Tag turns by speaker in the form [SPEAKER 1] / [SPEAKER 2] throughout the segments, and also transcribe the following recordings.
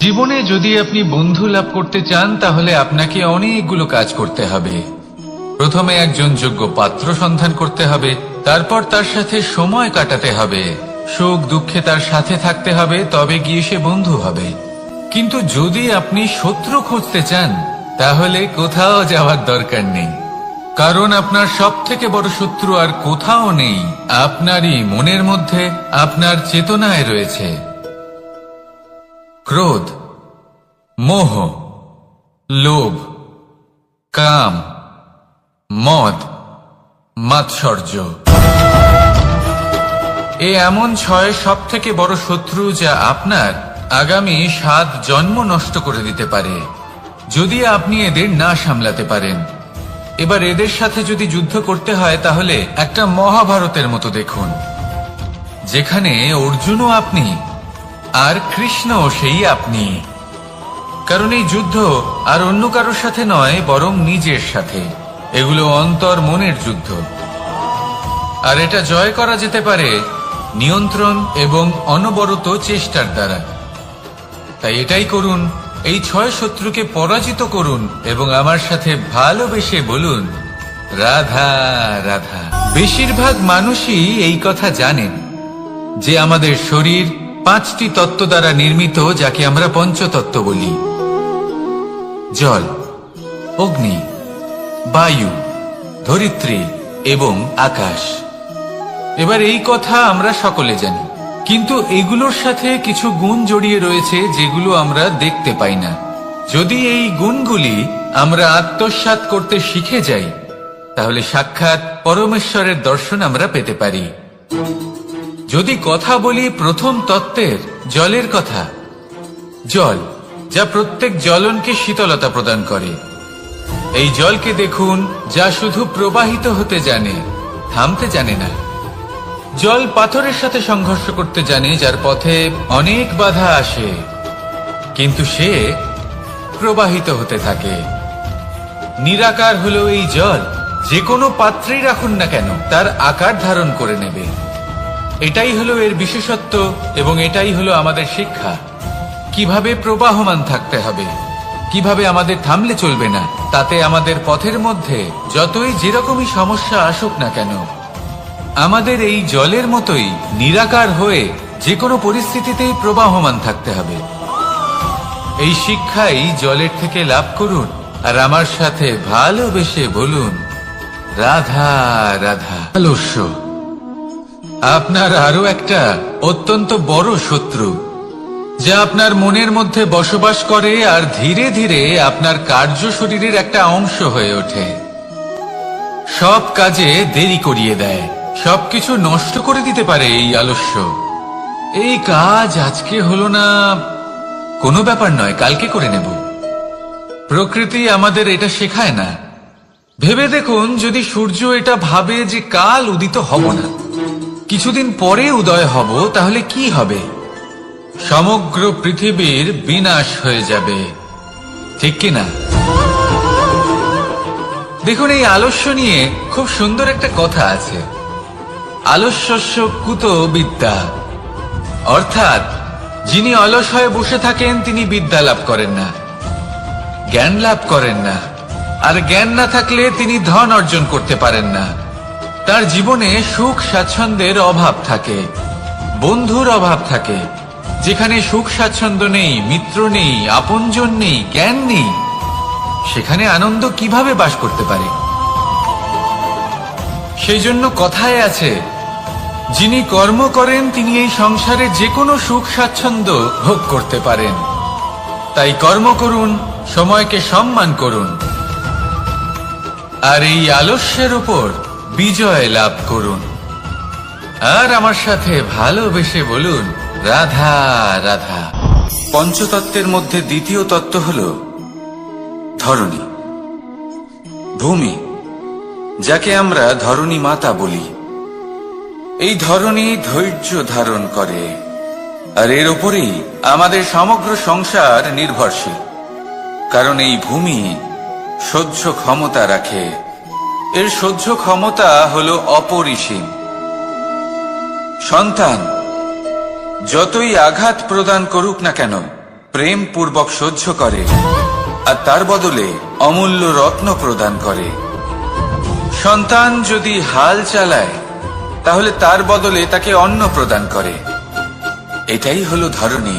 [SPEAKER 1] জীবনে যদি আপনি বন্ধু লাভ করতে চান তাহলে আপনাকে অনেকগুলো কাজ করতে হবে। প্রথমে একজন যোগ্য পাত্র সন্ধান করতে হবে, তারপর তার সাথে সময় কাটাতে হবে, সুখ দুঃখে তার সাথে থাকতে হবে, তবে গিয়ে সে বন্ধু হবে। কিন্তু যদি আপনি শত্রু খুঁজতে চান তাহলে কোথাও যাওয়ার দরকার নেই, কারণ আপনার সব থেকে বড় শত্রু আর কোথাও নেই, আপনারই মনের মধ্যে, আপনার চেতনায় রয়েছে। ক্রোধ, মোহ, লোভ, কাম, মদ, মাৎসর্য। এ এমন 6 সব থেকে বড় শত্রু যা আপনার আগামী 7 জন্ম নষ্ট করে দিতে পারে যদি আপনি এদের না সামলাতে পারেন। এবার এদের সাথে যদি যুদ্ধ করতে হয় তাহলে একটা মহাভারতের মতো দেখুন, যেখানে অর্জুনও আপনি আর কৃষ্ণও সেই আপনি। কারণ এই যুদ্ধ আর অন্য কারোর সাথে নয়, বরং নিজের সাথে। এগুলো অন্তর মনের যুদ্ধ, আর এটা জয় করা যেতে পারে নিয়ন্ত্রণ এবং অনবরত চেষ্টার দ্বারা। তাই এটাই করুন, এই 6 শত্রুকে পরাজিত করুন এবং আমার সাথে ভালোবেসে বলুন, রাধা রাধা। বেশিরভাগ মানুষই এই কথা জানেন যে আমাদের শরীর 5টি তত্ত্ব দ্বারা নির্মিত, যাকে আমরা পঞ্চতত্ত্ব বলি: জল, অগ্নি, বায়ু, ধরিত্রী এবং আকাশ। এবার এই কথা আমরা সকলে জানি, কিন্তু এগুলোর সাথে কিছু গুণ জড়িয়ে রয়েছে যেগুলো আমরা দেখতে পাই না। যদি এই গুণগুলি আমরা আত্মসাৎ করতে শিখে যাই তাহলে সাক্ষাৎ পরমেশ্বরের দর্শন আমরা পেতে পারি। যদি কথা বলি প্রথম তত্ত্বের, জলের কথা, জল যা প্রত্যেক জ্বলনকে শীতলতা প্রদান করে। এই জলকে দেখুন, যা শুধু প্রবাহিত হতে জানে, থামতে জানে না। জল পাথরের সাথে সংঘর্ষ করতে জানে, যার পথে অনেক বাধা আসে, কিন্তু সে প্রবাহিত হতে থাকে। নিরাকার হলো এই জল, যে কোনো পাত্রেই রাখুন না কেন তার আকার ধারণ করে নেবে। এটাই হলো এর বিশেষত্ব এবং এটাই হলো আমাদের শিক্ষা। কিভাবে প্রবাহমান থাকতে হবে, কিভাবে আমাদের থামলে চলবে না, তাতে আমাদের পথের মধ্যে যতই যেরকমই সমস্যা আসুক না কেন, আমাদের এই জলের মতোই নিরাকার হয়ে যে কোনো পরিস্থিতিতেই প্রবাহমান থাকতে হবে। এই শিক্ষাই জলের থেকে লাভ করুন আর আমার সাথে ভালোবেসে বলুন, রাধা রাধা। আলস্য আপনার আরো একটা অত্যন্ত বড় শত্রু, যা আপনার মনের মধ্যে বসবাস করে আর ধীরে ধীরে আপনার কার্য শরীরের একটা অংশ হয়ে ওঠে। সব কাজে দেরি করিয়ে দেয়, সবকিছু নষ্ট করে দিতে পারে এই আলস্য। এই কাজ আজকে হলো না, কোনো ব্যাপার নয়, কালকে করে নেব। প্রকৃতি আমাদের এটা শেখায় না। ভেবে দেখুন, যদি সূর্য এটা ভাবে যে কাল উদিত হব না, কিছুদিন পরে উদয় হব, তাহলে কি হবে? সমগ্র পৃথিবীর বিনাশ হয়ে যাবে, ঠিক কিনা? দেখুন, এই আলস্য নিয়ে খুব সুন্দর একটা কথা আছে, আলস্যস্য কুতো বিদ্যা। অর্থাৎ যিনি অলস হয়ে বসে থাকেন তিনি বিদ্যা লাভ করেন না, জ্ঞান লাভ করেন না, আর জ্ঞান না থাকলে তিনি ধন অর্জন করতে পারেন না। তার জীবনে সুখ স্বাচ্ছন্দ্যের অভাব থাকে, বন্ধুর অভাব থাকে। যেখানে সুখ স্বাচ্ছন্দ্য নেই, মিত্র নেই, আপনজন নেই, জ্ঞান নেই, সেখানে আনন্দ কিভাবে বাস করতে পারে? সেই জন্য কথায় আছে, যিনি কর্ম করেন তিনি এই সংসারে যে কোনো সুখ স্বাচ্ছন্দ্য ভোগ করতে পারেন। তাই কর্ম করুন, সময়কে সম্মান করুন, আর এই আলস্যের উপর বিজয় লাভ করুন। আর আমার সাথে ভালোবেসে বলুন, রাধা রাধা। পঞ্চতত্ত্বের মধ্যে দ্বিতীয় তত্ত্ব হল ধরণী, ভূমি, যাকে আমরা ধরণী মাতা বলি। এই ধরণী ধৈর্য ধারণ করে, আর এর উপরেই আমাদের সমগ্র সংসার নির্ভরশীল। কারণ এই ভূমি সহ্য ক্ষমতা রাখে, এর সহ্য ক্ষমতা হলো অপরিসীম। সন্তান যতই আঘাত প্রদান করুক না কেন, প্রেম পূর্বক সহ্য করে আর তার বদলে অমূল্য রত্ন প্রদান করে। সন্তান যদি হাল চালায় তাহলে তার বদলে তাকে অন্ন প্রদান করে। এটাই হলো ধরনী।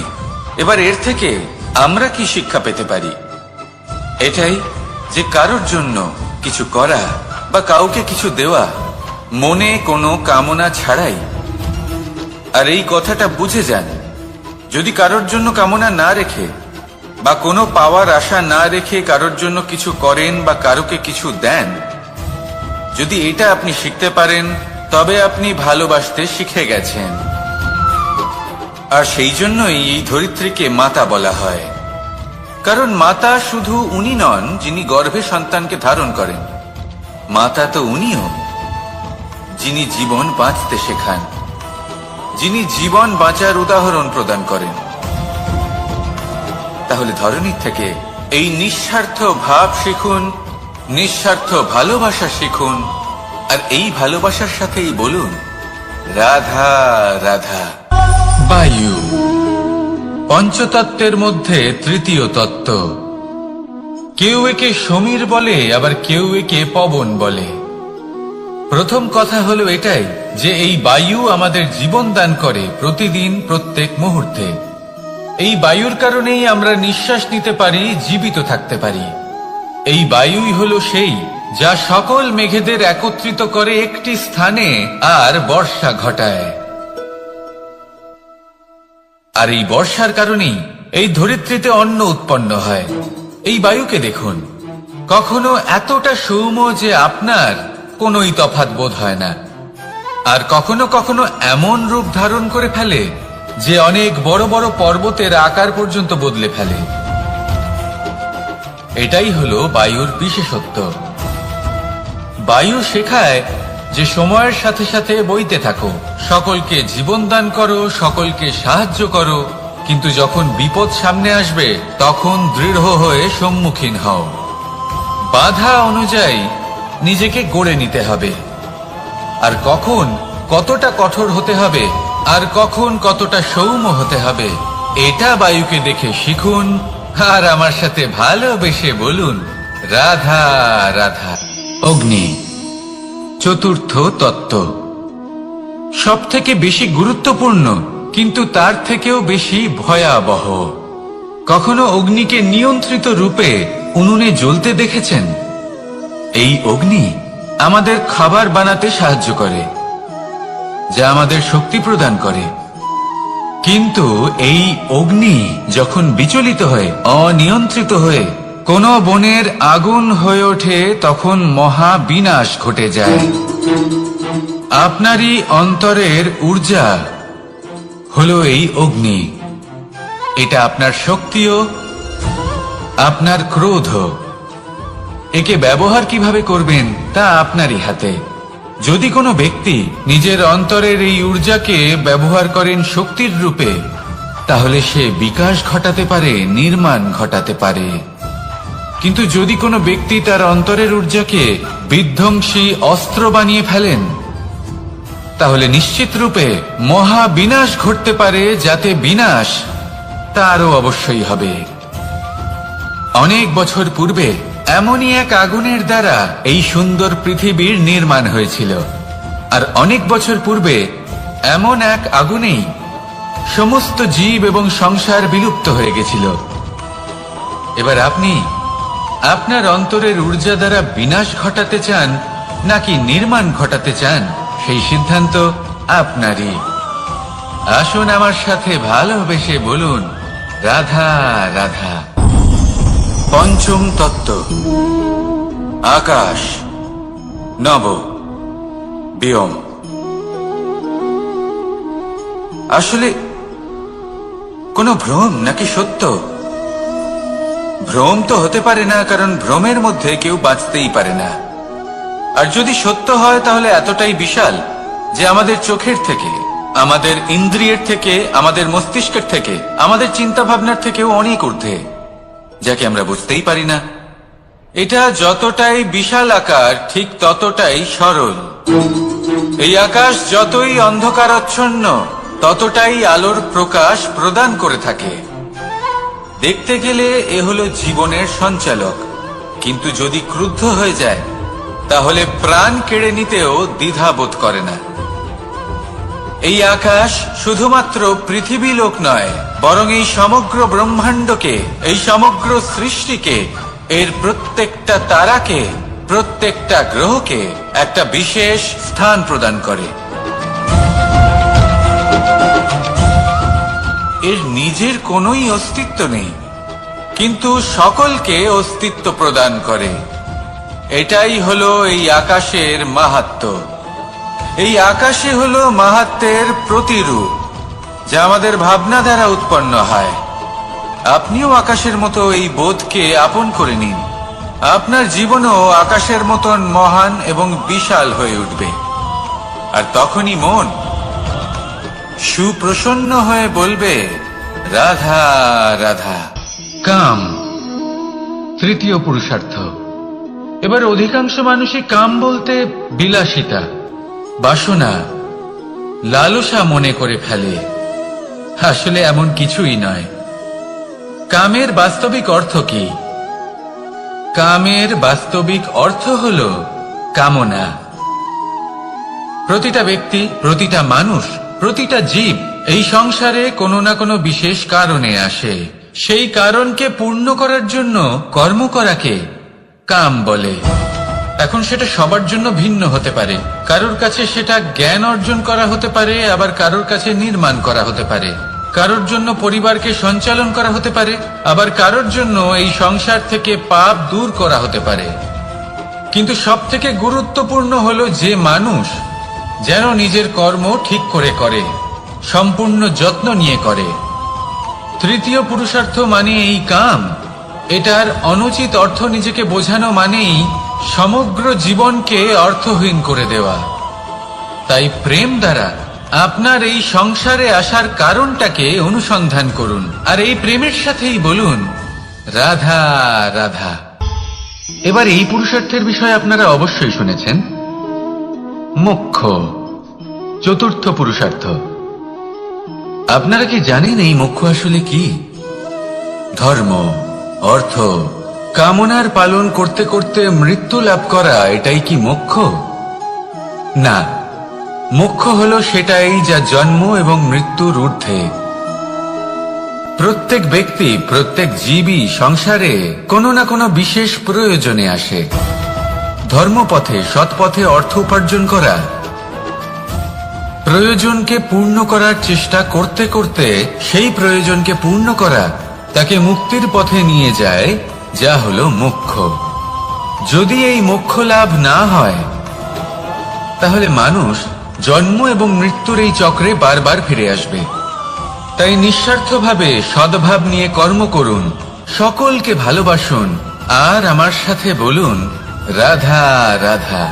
[SPEAKER 1] এবার এর থেকে আমরা কি শিক্ষা পেতে পারি? এটাই যে কারোর জন্য কিছু করা বা কাউকে কিছু দেওয়া মনে কোনো কামনা ছাড়াই। আর এই কথাটা বুঝে যান, যদি কারোর জন্য কামনা না রেখে বা কোনো পাওয়ার আশা না রেখে কারোর জন্য কিছু করেন বা কারোকে কিছু দেন, যদি এটা আপনি শিখতে পারেন তবে আপনি ভালোবাসতে শিখে গেছেন। আর সেই জন্যই এই ধরিত্রীকে মাতা বলা হয়। কারণ মাতা শুধু উনি নন যিনি গর্ভে সন্তানকে ধারণ করেন, মাতা তো উনিও যিনি জীবন বাঁচতে শেখান, যিনি জীবন বাঁচার উদাহরণ প্রদান করেন। তাহলে ধরনীর থেকে এই নিঃস্বার্থ ভাব শিখুন, নিঃস্বার্থ ভালোবাসা শিখুন, আর এই ভালোবাসার সাথেই বলুন রাধা রাধা। বায়ু পঞ্চতত্ত্বের মধ্যে তৃতীয় তত্ত্ব। কেউ একে সমীর বলে, আবার কেউ একে পবন বলে। প্রথম কথা হলো এটাই যে এই বায়ু আমাদের জীবন দান করে প্রতিদিন, প্রত্যেক মুহূর্তে। এই বায়ুর কারণেই আমরা নিঃশ্বাস নিতে পারি, জীবিত থাকতে পারি। এই বায়ুই হলো সেই যা সকল মেঘেদের একত্রিত করে একটি স্থানে আর বর্ষা ঘটায়। আর এই বর্ষার কারণেই এই ধরিত্রীতে অন্ন উৎপন্ন হয়। এই বায়ুকে দেখুন, কখনো এতটা সৌম্য যে আপনার কোনোই তফাৎ বোধ হয় না, আর কখনো কখনো এমন রূপ ধারণ করে ফেলে যে অনেক বড় বড় পর্বতের আকার পর্যন্ত বদলে ফেলে। এটাই হলো বায়ুর বিশেষত্ব। বায়ু শেখায় যে সময়ের সাথে সাথে বইতে থাকো, সকলকে জীবন দান করো, সকলকে সাহায্য করো, কিন্তু যখন বিপদ সামনে আসবে তখন দৃঢ় হয়ে সম্মুখীন হও। বাধা অনুযায়ী নিজেকে গড়ে নিতে হবে, আর কখন কতটা কঠোর হতে হবে আর কখন কতটা সৌম্য হতে হবে এটা বায়ুকে দেখে শিখুন, আর আমার সাথে ভালোবেসে বলুন রাধা রাধা। অগ্নি চতুর্থ তত্ত্ব, সব থেকে বেশি গুরুত্বপূর্ণ কিন্তু তার থেকেও বেশি ভয়াবহ। কখনো অগ্নিকে নিয়ন্ত্রিত রূপে উনুনে জ্বলতে দেখেছেন? এই অগ্নি আমাদের খাবার বানাতে সাহায্য করে, যা আমাদের শক্তি প্রদান করে। কিন্তু এই অগ্নি যখন বিচলিত হয়ে, অনিয়ন্ত্রিত হয়ে কোন বনের আগুন হয়ে ওঠে, তখন মহা বিনাশ ঘটে যায়। আপনারই অন্তরের ঊর্জা হলো এই অগ্নি। এটা আপনার শক্তিও, আপনার ক্রোধ। একে ব্যবহার কিভাবে করবেন তা আপনারই হাতে। যদি কোনো ব্যক্তি নিজের অন্তরের এই ঊর্জাকে ব্যবহার করেন শক্তির রূপে, তাহলে সে বিকাশ ঘটাতে পারে, নির্মাণ ঘটাতে পারে। কিন্তু যদি কোনো ব্যক্তি তার অন্তরের ঊর্জাকে বিধ্বংসী অস্ত্র বানিয়ে ফেলেন, তাহলে নিশ্চিত রূপে মহা বিনাশ ঘটতে পারে, যাতে বিনাশ তারও অবশ্যই হবে। অনেক বছর পূর্বে এমনই এক আগুনের দ্বারা এই সুন্দর পৃথিবীর নির্মাণ হয়েছিল, আর অনেক বছর পূর্বে এমন এক আগুনেই সমস্ত জীব এবং সংসার বিলুপ্ত হয়ে গেছিল। এবার আপনি আপনার অন্তরের ঊর্জা দ্বারা বিনাশ ঘটাতে চান নাকি নির্মাণ ঘটাতে চান, সেই সিদ্ধান্ত আপনারই। আসুন আমার সাথে ভালোবেসে বলুন রাধা রাধা। পঞ্চম তত্ত্ব, আকাশ নব ব্যোম। আসলে কোনো ভ্রম নাকি সত্য? ভ্রম তো হতে পারে না, কারণ ভ্রমের মধ্যে কেউ বাঁচতেই পারে না। আর যদি সত্য হয় তাহলে এতটাই বিশাল যে আমাদের চোখের থেকে, আমাদের ইন্দ্রিয়ের থেকে, আমাদের মস্তিষ্কের থেকে, আমাদের চিন্তা ভাবনার থেকেও অনেক ঊর্ধ্বে, যাকে আমরা বুঝতেই পারি না। এটা যতটাই বিশাল আকার ঠিক ততটাই সরল। এই আকাশ যতই অন্ধকারাচ্ছন্ন ততটাই আলোর প্রকাশ প্রদান করে থাকে। দেখতে গেলে এ হলো জীবনের সঞ্চালক, কিন্তু যদি ক্রুদ্ধ হয়ে যায় তাহলে প্রাণ কেড়ে নিতেও দ্বিধাবোধ করে না। এই আকাশ শুধুমাত্র পৃথিবী লোক নয়, বরং এই সমগ্র ব্রহ্মাণ্ডকে, এই সমগ্র সৃষ্টিকে, এর প্রত্যেকটা তারাকে, প্রত্যেকটা গ্রহকে একটা বিশেষ স্থান প্রদান করে। এর নিজের কোনোই অস্তিত্ব নেই, কিন্তু সকলকে অস্তিত্ব প্রদান করে। এটাই হলো এই আকাশের মাহাত্ম্য। এই আকাশে হলো মাহাত্ম্যের প্রতিরূপ, যা আমাদের ভাবনা দ্বারা উৎপন্ন হয়। আপনিও আকাশের মতো এই বোধকে আপন করে নিন। আপনার জীবনও আকাশের মতন মহান এবং বিশাল হয়ে উঠবে। আর তখনই মন সুপ্রসন্ন হয়ে বলবে, রাধা রাধা। কাম, তৃতীয় পুরুষার্থ। এবার অধিকাংশ মানুষই কাম বলতে বিলাসিতা, বাসনা, লালসা মনে করে ফেলে। আসলে এমন কিছুই নয়। কামের বাস্তবিক অর্থ কি? কামের বাস্তবিক অর্থ হল কামনা। প্রতিটা ব্যক্তি, প্রতিটা মানুষ, প্রতিটা জীব এই সংসারে কোনো না কোনো বিশেষ কারণে আসে। সেই কারণকে পূর্ণ করার জন্য কর্ম করাকে কাম বলে। এখন সেটা সবার জন্য ভিন্ন হতে পারে। কারোর কাছে সেটা জ্ঞান অর্জন করা হতে পারে, আবার কারোর কাছে নির্মাণ করা হতে পারে। কারোর জন্য পরিবারকে সঞ্চালন করা হতে পারে, আবার কারোর জন্য এই সংসার থেকে পাপ দূর করা হতে পারে। কিন্তু সবথেকে গুরুত্বপূর্ণ হলো যে মানুষ যেন নিজের কর্ম ঠিক করে করে, সম্পূর্ণ যত্ন নিয়ে করে। তৃতীয় পুরুষার্থ মানে এই কাম। এটার অনুচিত অর্থ নিজেকে বোঝানো মানেই সমগ্র জীবনকে অর্থহীন করে দেওয়া। তাই প্রেম দ্বারা আপনার এই সংসারে আসার কারণটাকে অনুসন্ধান করুন, আর এই প্রেমের সাথেই বলুন, রাধা রাধা। এবার এই পুরুষার্থের বিষয়ে আপনারা অবশ্যই শুনেছেন। মোক্ষ, চতুর্থ পুরুষার্থ। আপনারা কি জানেন এই মোক্ষ আসলে কি? ধর্ম, অর্থ, কামনার পালন করতে করতে মৃত্যু লাভ করা, এটাই কি মোক্ষ? না, মোক্ষ হলো সেটাই যা জন্ম এবং মৃত্যুর ঊর্ধ্বে। প্রত্যেক ব্যক্তি, প্রত্যেক জীবই সংসারে কোনো না কোনো বিশেষ প্রয়োজনে আসে। ধর্মপথে, সৎপথে অর্থ উপার্জন করা, প্রয়োজনকে পূর্ণ করার চেষ্টা করতে করতে সেই প্রয়োজনকে পূর্ণ করা তাকে মুক্তির পথে নিয়ে যায়, যা হলো মোক্ষ। যদি এই মোক্ষ লাভ না হয় তাহলে মানুষ জন্ম এবং মৃত্যুর এই চক্রে বারবার ফিরে আসবে। তাই নিঃস্বার্থভাবে সদ্ভাব নিয়ে কর্ম করুন, সকলকে ভালোবাসুন, আর আমার সাথে বলুন, রাধা রাধা।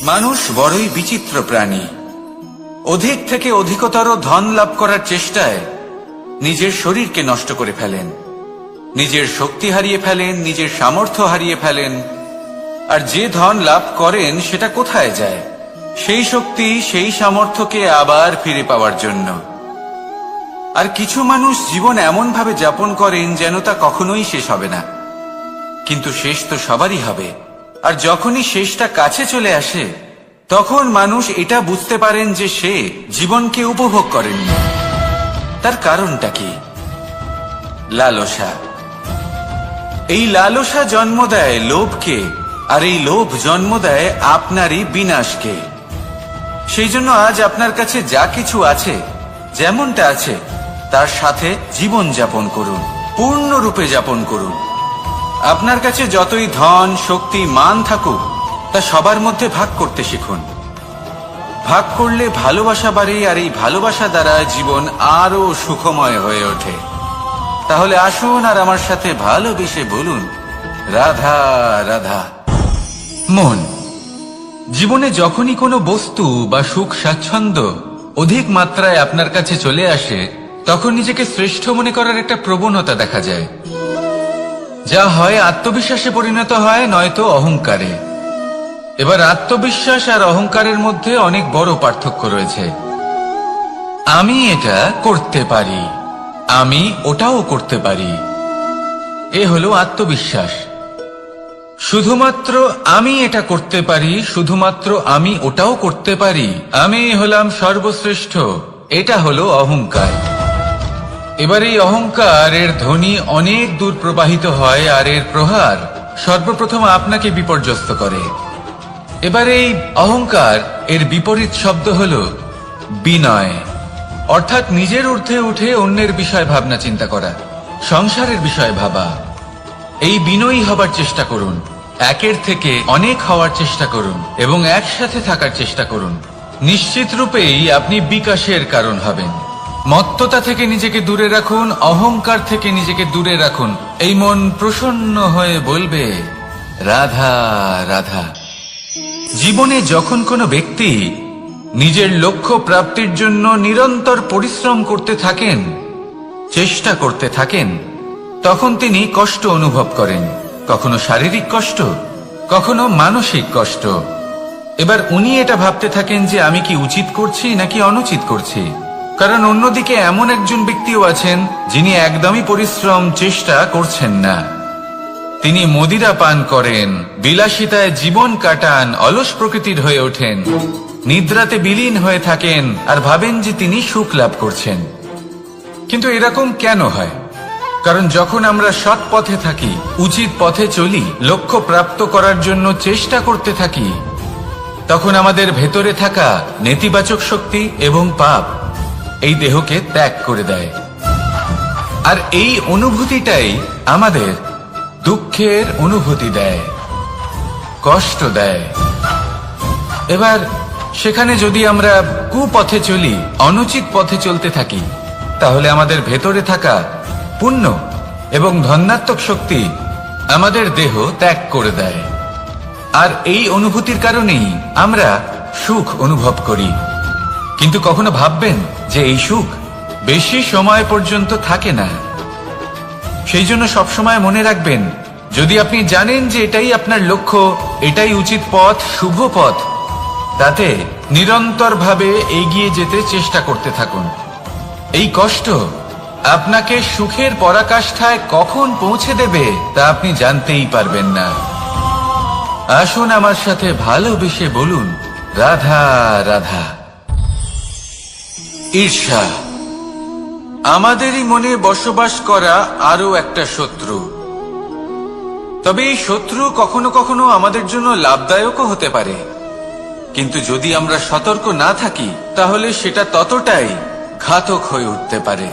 [SPEAKER 1] মানুষ বড়ই বিচিত্র প্রাণী। অধিক থেকে অধিকতর ধন লাভ করার চেষ্টায় নিজের শরীরকে নষ্ট করে ফেলেন, নিজের শক্তি হারিয়ে ফেলেন, নিজের সামর্থ্য হারিয়ে ফেলেন। আর যে ধন লাভ করেন সেটা কোথায় যায়? সেই শক্তি, সেই সামর্থ্যকে আবার ফিরে পাওয়ার জন্য। আর কিছু মানুষ জীবন এমন ভাবে যাপন করেন যেন তা কখনোই শেষ হবে না, কিন্তু শেষ তো সবারই হবে। আর যখনই শেষটা কাছে চলে আসে তখন মানুষ এটা বুঝতে পারেন যে সে জীবনকে উপভোগ করেননি। তার কারণটা কি? লালসা। এই লালসা জন্ম দেয় লোভকে, আর এই লোভ জন্ম দেয় আপনারই বিনাশকে। সেই জন্য আজ আপনার কাছে যা কিছু আছে, যেমনটা আছে, তার সাথে জীবন যাপন করুন, পূর্ণরূপে যাপন করুন। আপনার কাছে যতই ধন, শক্তি, মান থাকুক, তা সবার মধ্যে ভাগ করতে শিখুন। ভাগ করলে ভালোবাসা বাড়ে, আর এই ভালোবাসা দ্বারা জীবন আরো সুখময় হয়ে ওঠে। তাহলে আসুন আর আমার সাথে ভালোবেসে বলুন, রাধা রাধা। মন, জীবনে যখনই কোনো বস্তু বা সুখ স্বাচ্ছন্দ্য অধিক মাত্রায় আপনার কাছে চলে আসে, তখন নিজেকে শ্রেষ্ঠ মনে করার একটা প্রবণতা দেখা যায়, যা হয় আত্মবিশ্বাসে পরিণত হয়, নয়তো অহংকারে। এবার আত্মবিশ্বাস আর অহংকারের মধ্যে অনেক বড় পার্থক্য রয়েছে। আমি এটা করতে পারি, আমি ওটাও করতে পারি, এ হলো আত্মবিশ্বাস। শুধুমাত্র আমি এটা করতে পারি, শুধুমাত্র আমি ওটাও করতে পারি, আমি হলাম সর্বশ্রেষ্ঠ, এটা হলো অহংকার। এবার এই অহংকার এর ধ্বনি অনেক দূর প্রবাহিত হয়, আর এর প্রহার সর্বপ্রথম আপনাকে বিপর্যস্ত করে। এবার এই অহংকার এর বিপরীত শব্দ হলো বিনয়, অর্থাৎ নিজের ঊর্ধ্বে উঠে অন্যের বিষয় ভাবনা চিন্তা করা, সংসারের বিষয় ভাবা। এই বিনয়ী হবার চেষ্টা করুন, একের থেকে অনেক হওয়ার চেষ্টা করুন এবং একসাথে থাকার চেষ্টা করুন। নিশ্চিত রূপেই আপনি বিকাশের কারণ হবেন। মত্ততা থেকে নিজেকে দূরে রাখুন, অহংকার থেকে নিজেকে দূরে রাখুন। এই মন প্রসন্ন হয়ে বলবে রাধা রাধা। জীবনে যখন কোনো ব্যক্তি নিজের লক্ষ্য প্রাপ্তির জন্য নিরন্তর পরিশ্রম করতে থাকেন, চেষ্টা করতে থাকেন, তখন তিনি কষ্ট অনুভব করেন, কখনো শারীরিক কষ্ট, কখনো মানসিক কষ্ট। এবার উনি এটা ভাবতে থাকেন যে আমি কি উচিত করছি নাকি অনুচিত করছি, কারণ অন্যদিকে এমন একজন ব্যক্তিও আছেন যিনি একদমই পরিশ্রম চেষ্টা করছেন না। তিনি মদিরা পান করেন, বিলাসিতায় জীবন কাটান, অলস প্রকৃতির হয়ে ওঠেন, নিদ্রাতে বিলীন হয়ে থাকেন আর ভাবেন যে তিনি সুখ লাভ করছেন। কিন্তু এরকম কেন হয়? কারণ যখন আমরা সৎ পথে থাকি, উচিত পথে চলি, লক্ষ্য প্রাপ্ত করার জন্য চেষ্টা করতে থাকি, তখন আমাদের ভেতরে থাকা নেতিবাচক শক্তি এবং পাপ এই দেহকে ত্যাগ করে দেয়। আর এই অনুভূতিটাই আমাদের দুঃখের অনুভূতি দেয়, কষ্ট দেয়। এবার সেখানে যদি আমরা কুপথে চলি, অনুচিত পথে চলতে থাকি, তাহলে আমাদের ভেতরে থাকা পুণ্য এবং ধনাত্মক শক্তি আমাদের দেহ ত্যাগ করে দেয়। আর এই অনুভূতির কারণেই আমরা সুখ অনুভব করি। কিন্তু কখনো ভাববেন যে এই সুখ বেশি সময় পর্যন্ত থাকে না। সেই জন্য সবসময় মনে রাখবেন, যদি আপনি জানেন যে এটাই আপনার লক্ষ্য, এটাই উচিত পথ, শুভ পথ, তাতে নিরন্তরভাবে এগিয়ে যেতে চেষ্টা করতে থাকুন। এই কষ্ট আপনাকে সুখের পরাকাষ্ঠায় কখন পৌঁছে দেবে তা আপনি জানতেই পারবেন না। আসুন আমার সাথে ভালোবেসে বলুন রাধা রাধা। ঈর্ষা আমাদেরই মনে বসবাস করা আরো একটা শত্রু। তবে এই শত্রু কখনো কখনো আমাদের জন্য লাভদায়কও হতে পারে, কিন্তু যদি আমরা সতর্ক না থাকি তাহলে সেটা ততটাই ঘাতক হয়ে উঠতে পারে।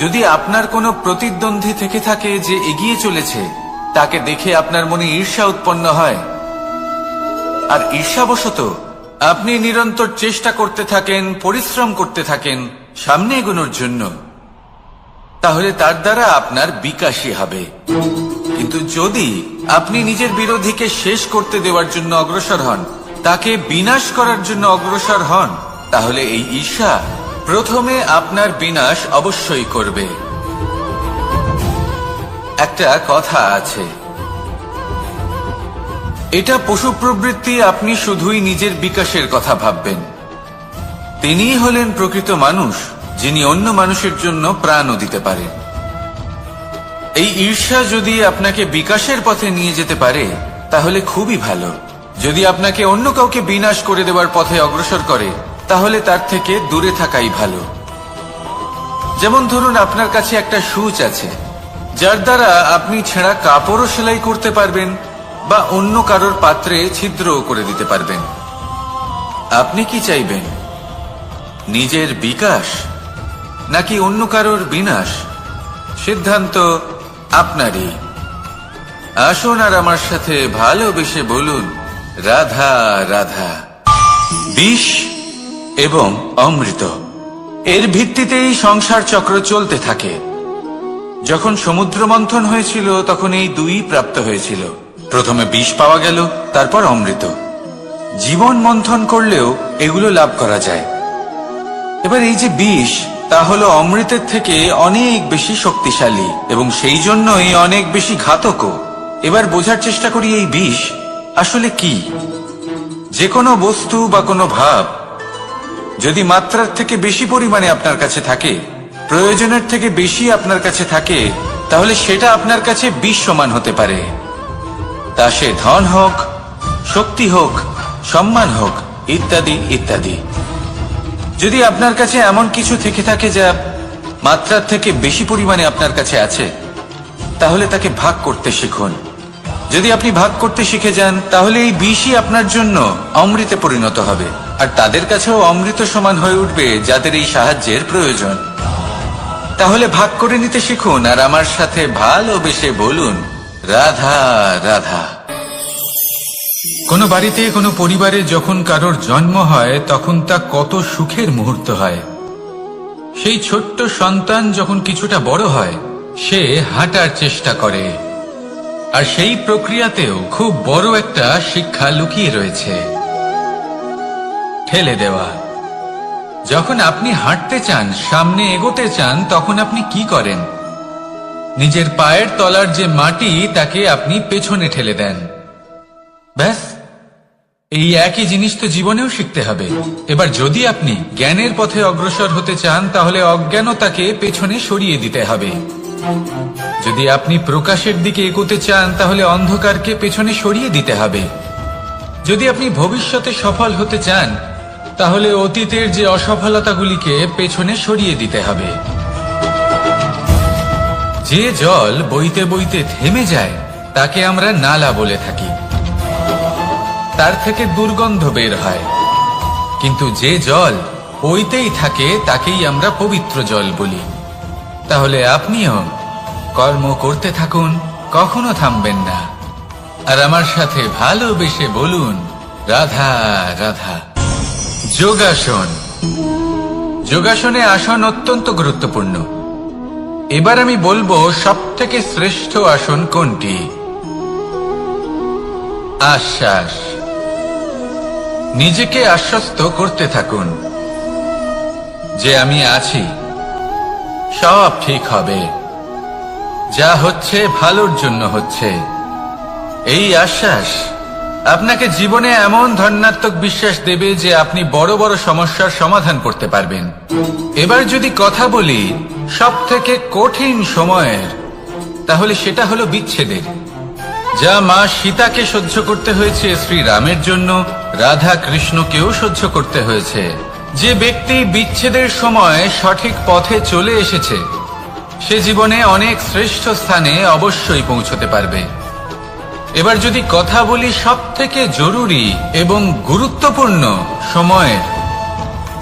[SPEAKER 1] যদি আপনার কোনো প্রতিদ্বন্দ্বী থেকে থাকে যে এগিয়ে চলেছে, তাকে দেখে আপনার মনে ঈর্ষা উৎপন্ন হয়, আর ঈর্ষাবশত আপনি নিরন্তর চেষ্টা করতে থাকেন, পরিশ্রম করতে থাকেন সামনে এগোনোর জন্য, তাহলে তার দ্বারা আপনার বিকাশই হবে। কিন্তু যদি আপনি নিজের বিরোধীকে শেষ করতে দেওয়ার জন্য অগ্রসর হন, তাকে বিনাশ করার জন্য অগ্রসর হন, তাহলে এই ঈর্ষা প্রথমে আপনার বিনাশ অবশ্যই করবে। একটা কথা আছে, এটা পশু প্রবৃত্তি, আপনি শুধুই নিজের বিকাশের কথা ভাববেন। তিনিই হলেন প্রকৃত মানুষ, যিনি অন্য মানুষের জন্য প্রাণও দিতে পারেন। এই ঈর্ষা যদি আপনাকে বিকাশের পথে নিয়ে যেতে পারে তাহলে খুবই ভালো। যদি আপনাকে অন্য কাউকে বিনাশ করে দেওয়ার পথে অগ্রসর করে, তাহলে তার থেকে দূরে থাকাই ভালো। যেমন ধরুন, আপনার কাছে একটা সূচ আছে, যার দ্বারা আপনি ছেঁড়া কাপড়ও সেলাই করতে পারবেন বা অন্য কারোর পাত্রে ছিদ্রও করে দিতে পারবেন। আপনি কি চাইবেন, নিজের বিকাশ নাকি অন্য কারোর বিনাশ? সিদ্ধান্ত আপনারই। আসুন আর আমার সাথে ভালোবেসে বলুন রাধা রাধা। বিষ এবং অমৃত, এর ভিত্তিতেই সংসার চক্র চলতে থাকে। যখন সমুদ্র মন্থন হয়েছিল তখন এই দুই প্রাপ্ত হয়েছিল। প্রথমে বিষ পাওয়া গেল, তারপর অমৃত। জীবন মন্থন করলেও এগুলো লাভ করা যায়। এবার এই যে বিষ, তা হলো অমৃতের থেকে অনেক বেশি শক্তিশালী এবং সেই জন্যই অনেক বেশি ঘাতকও। এবার বোঝার চেষ্টা করি এই বিষ আসলে কি। যে কোনো বস্তু বা কোনো ভাব যদি মাত্রার থেকে বেশি পরিমাণে আপনার কাছে থাকে, প্রয়োজনের থেকে বেশি আপনার কাছে থাকে, তাহলে সেটা আপনার কাছে বিষ সমান হতে পারে। তা সে ধন হোক, শক্তি হোক, সম্মান হোক, ইত্যাদি ইত্যাদি। যদি আপনার কাছে এমন কিছু থেকে থাকে যা মাত্রার থেকে বেশি পরিমাণে আপনার কাছে আছে, তাহলে তাকে ভাগ করতে শিখুন। যদি আপনি ভাগ করতে শিখে যান, তাহলে এই বিষই আপনার জন্য অমৃতে পরিণত হবে, আর তাদের কাছেও অমৃত সমান হয়ে উঠবে যাদের এই সাহায্যের প্রয়োজন। তাহলে ভাগ করে নিতে শিখুন, আর আমার সাথে ভালোবেসে বলুন, রাধা রাধা। কোনো বাড়িতে, কোনো পরিবারে যখন কারোর জন্ম হয়, তখন তা কত সুখের মুহূর্ত হয়। সেই ছোট্ট সন্তান যখন কিছুটা বড় হয়, সে হাঁটার চেষ্টা করে, আর সেই প্রক্রিয়াতেও খুব বড় একটা শিক্ষা লুকিয়ে রয়েছে, ঠেলে দেওয়া। যখন আপনি হাঁটতে চান, সামনে এগোতে চান, তখন আপনি কি করেন? নিজের পায়ের তলার যে মাটি, তাকে আপনি পেছনে ঠেলে দেন। ব্যাস, এই একই জিনিস তো জীবনেও শিখতে হবে। এবার যদি আপনি জ্ঞানের পথে অগ্রসর হতে চান, তাহলে অজ্ঞানতাকে পেছনে সরিয়ে দিতে হবে। যদি আপনি প্রকাশের দিকে এগোতে চান, তাহলে অন্ধকারকে পেছনে সরিয়ে দিতে হবে। যদি আপনি ভবিষ্যতে সফল হতে চান, তাহলে অতীতের যে অসফলতাগুলিকে পেছনে সরিয়ে দিতে হবে। যে জল বইতে বইতে থেমে যায়, তাকে আমরা নালা বলে থাকি। তার থেকে দুর্গন্ধ বের হয়। কিন্তু যে জল বইতেই থাকে, তাকেই আমরা পবিত্র জল বলি। তাহলে আপনিও কর্ম করতে থাকুন, কখনো থামবেন না। আর আমার সাথে ভালোবেসে বলুন, রাধা রাধা। যোগাসন। যোগাসনে আসন অত্যন্ত গুরুত্বপূর্ণ। এবার আমি বলবো সবথেকে শ্রেষ্ঠ আসন কোনটি। আশ্বাস। নিজেকে আশ্বস্ত করতে থাকুন যে আমি আছি, সব ঠিক হবে, যা হচ্ছে ভালোর জন্য হচ্ছে। এই আশ্বাস আপনাকে জীবনে এমন ধনাত্মক বিশ্বাস দেবে যে আপনি বড় বড় সমস্যার সমাধান করতে পারবেন। এবার যদি কথা বলি সবথেকে কঠিন সময়ের, তাহলে সেটা হলো বিচ্ছেদের। যা মা সীতাকে সহ্য করতে হয়েছে, শ্রীরামের জন্য রাধা কৃষ্ণকেও সহ্য করতে হয়েছে। যে ব্যক্তি বিচ্ছেদের সময় সঠিক পথে চলে এসেছে, সে জীবনে অনেক শ্রেষ্ঠ স্থানে অবশ্যই পৌঁছতে পারবে। এবার যদি কথা বলি সবথেকে জরুরি এবং গুরুত্বপূর্ণ সময়ের,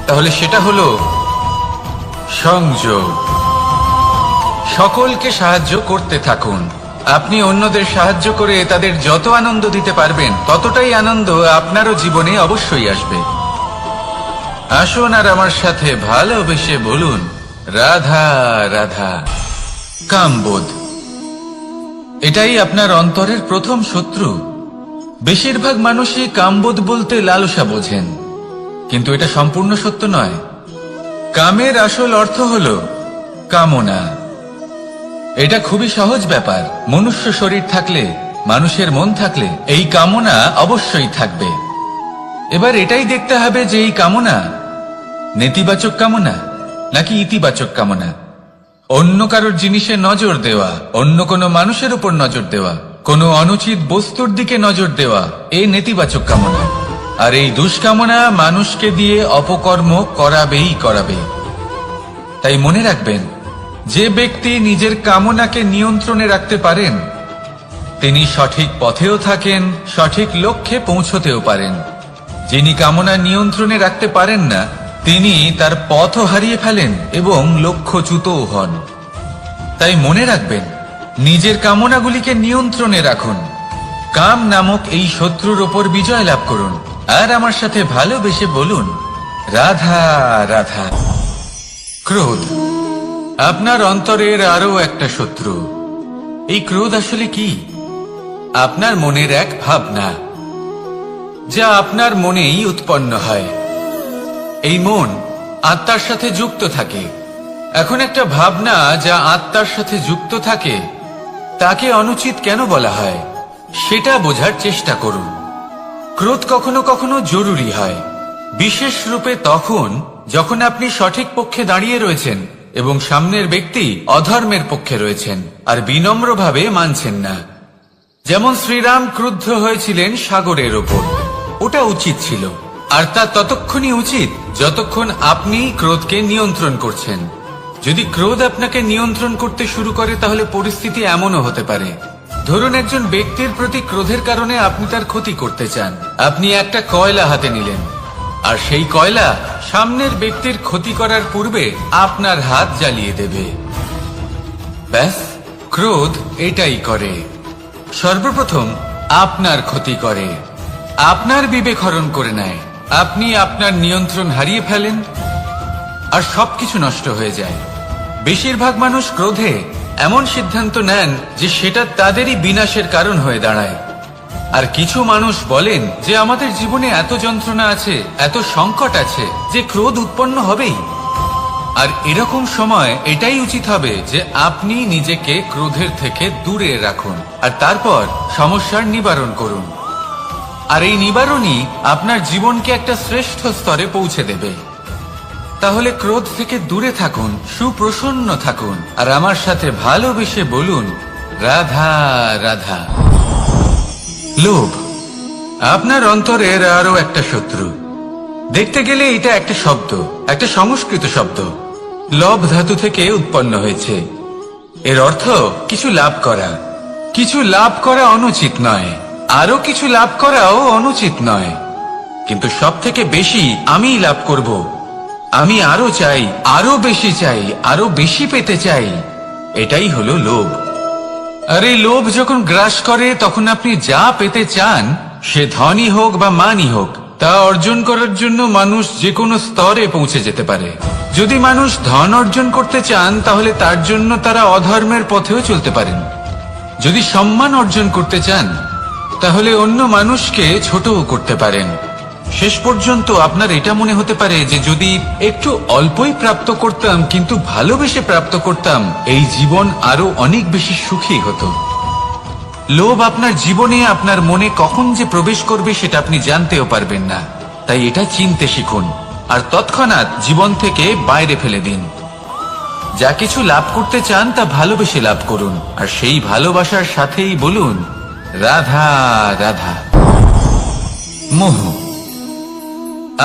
[SPEAKER 1] তাহলে সেটা হলো সংযোগ। সকলকে সাহায্য করতে থাকুন। আপনি অন্যদের সাহায্য করে তাদের যত আনন্দ দিতে পারবেন, ততটাই আনন্দ আপনারও জীবনে অবশ্যই আসবে। আসুন আর আমার সাথে ভালোবেসে বলুন, রাধা রাধা। কামবোধ। এটাই আপনার অন্তরের প্রথম শত্রু। বেশিরভাগ মানুষই কামবোধ বলতে লালসা বোঝেন, কিন্তু এটা সম্পূর্ণ সত্য নয়। কামের আসল অর্থ হল কামনা। এটা খুবই সহজ ব্যাপার। মনুষ্য শরীর থাকলে, মানুষের মন থাকলে, এই কামনা অবশ্যই থাকবে। এবার এটাই দেখতে হবে যে এই কামনা নেতিবাচক কামনা নাকি ইতিবাচক কামনা। অন্য কারোর জিনিসে নজর দেওয়া, অন্য কোনো মানুষের উপর নজর দেওয়া, কোনো অনুচিত বস্তুর দিকে নজর দেওয়া, এই নেতিবাচক কামনা। আর এই দুষ্কামনা মানুষকে দিয়ে অপকর্ম করাবেই করাবে। তাই মনে রাখবেন, যে ব্যক্তি নিজের কামনাকে নিয়ন্ত্রণে রাখতে পারেন, তিনি সঠিক পথেও থাকেন, সঠিক লক্ষ্যে পৌঁছতেও পারেন। যিনি কামনা নিয়ন্ত্রণে রাখতে পারেন না, তিনি তার পথও হারিয়ে ফেলেন এবং লক্ষ্যচ্যুতও হন। তাই মনে রাখবেন, নিজের কামনাগুলিকে নিয়ন্ত্রণে রাখুন। কাম নামক এই শত্রুর ওপর বিজয় লাভ করুন। আর আমার সাথে ভালোবেসে বলুন, রাধা রাধা। ক্রোধ। আপনার অন্তরের আরো একটা শত্রু। এই ক্রোধ আসলে কি? আপনার মনের এক ভাবনা, যা আপনার মনেই উৎপন্ন হয়। এই মন আত্মার সাথে যুক্ত থাকে। এখন একটা ভাবনা যা আত্মার সাথে যুক্ত থাকে, তাকে অনুচিত কেন বলা হয়, সেটা বোঝার চেষ্টা করুন। ক্রোধ কখনো কখনো জরুরি হয়, বিশেষ রূপে তখন যখন আপনি সঠিক পক্ষে দাঁড়িয়ে রয়েছেন এবং সামনের ব্যক্তি অধর্মের পক্ষে রয়েছেন আর বিনম্রভাবে মানছেন না। যেমন শ্রীরাম ক্রুদ্ধ হয়েছিলেন সাগরের ওপর, ওটা উচিত ছিল, আর তা ততক্ষণই উচিত যতক্ষণ আপনি ক্রোধকে নিয়ন্ত্রণ করছেন। যদি ক্রোধ আপনাকে নিয়ন্ত্রণ করতে শুরু করে তাহলে পরিস্থিতি এমনও হতে পারে, ধরুন একজন ব্যক্তির প্রতি ক্রোধের কারণে আপনি তার ক্ষতি করতে চান। আপনি একটা কয়লা হাতে নিলেন আর সেই কয়লা সামনের ব্যক্তির ক্ষতি করার পূর্বে আপনার হাত জ্বালিয়ে দেবে। ব্যাস, ক্রোধ এটাই করে, সর্বপ্রথম আপনার ক্ষতি করে, আপনার বিবেক হরণ করে নেয়, আপনি আপনার নিয়ন্ত্রণ হারিয়ে ফেলেন আর সবকিছু নষ্ট হয়ে যায়। বেশিরভাগ মানুষ ক্রোধে এমন সিদ্ধান্ত নেন যে সেটা তাদেরই বিনাশের কারণ হয়ে দাঁড়ায়। আর কিছু মানুষ বলেন যে আমাদের জীবনে এত যন্ত্রণা আছে, এত সংকট আছে যে ক্রোধ উৎপন্ন হবেই। আর এরকম সময় এটাই উচিত হবে যে আপনি নিজেকে ক্রোধের থেকে দূরে রাখুন আর তারপর সমস্যার নিবারণ করুন। আর এই নিবারণই আপনার জীবনকে একটা শ্রেষ্ঠ স্তরে পৌঁছে দেবে। তাহলে ক্রোধ থেকে দূরে থাকুন, সুপ্রসন্ন থাকুন আর আমার সাথে ভালোবেসে বলুন রাধা রাধা। লোভ আপনার অন্তরের আরো একটা শত্রু। দেখতে গেলে এটা একটা শব্দ, একটা সংস্কৃত শব্দ, লব ধাতু থেকে উৎপন্ন হয়েছে। এর অর্থ কিছু লাভ করা। কিছু লাভ করা অনুচিত নয়, আরো কিছু লাভ করাও অনুচিত নয়, কিন্তু সব থেকে বেশি আমি লাভ করব, আমি আরো চাই, আরো বেশি চাই, আরো বেশি পেতে চাই, এটাই হলো লোভ। আর এই লোভ যখন গ্রাস করে তখন আপনি যা পেতে চান, সে ধনই হোক বা মানই হোক, তা অর্জন করার জন্য মানুষ যে কোনো স্তরে পৌঁছে যেতে পারে। যদি মানুষ ধন অর্জন করতে চান তাহলে তার জন্য তারা অধর্মের পথেও চলতে পারেন। যদি সম্মান অর্জন করতে চান তাহলে অন্য মানুষকে ছোটও করতে পারেন। শেষ পর্যন্ত আপনার এটা মনে হতে পারে যে যদি একটু অল্পই প্রাপ্ত করতাম কিন্তু ভালোবেসে প্রাপ্ত করতাম, এই জীবন আরো অনেক বেশি সুখী হতো। লোভ আপনার জীবনে, আপনার মনে কখন যে প্রবেশ করবে সেটা আপনি জানতেও পারবেন না। তাই এটা চিনতে শিখুন আর তৎক্ষণাৎ জীবন থেকে বাইরে ফেলে দিন। যা কিছু লাভ করতে চান তা ভালোবেসে লাভ করুন আর সেই ভালোবাসার সাথেই বলুন রাধা রাধা। মোহ